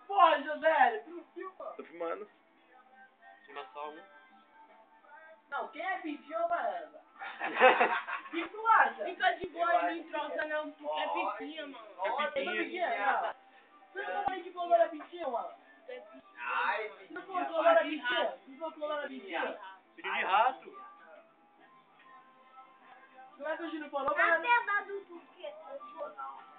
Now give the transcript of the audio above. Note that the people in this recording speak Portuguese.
Porra, José, tu não filma? Tô filmando. Filma só um. Não, quem é pintinho ou baiana? O que tu acha? Fica de boa e não entrosa não, tu é pitinha, mano. Eu tô pintinha? Você não falou que colou na pintinha, mano? Você não falou colou na pintinha? Você não falou colou na pintinha? Filho de rato. Não é que o Júlio falou, mas... verdade do que? Não.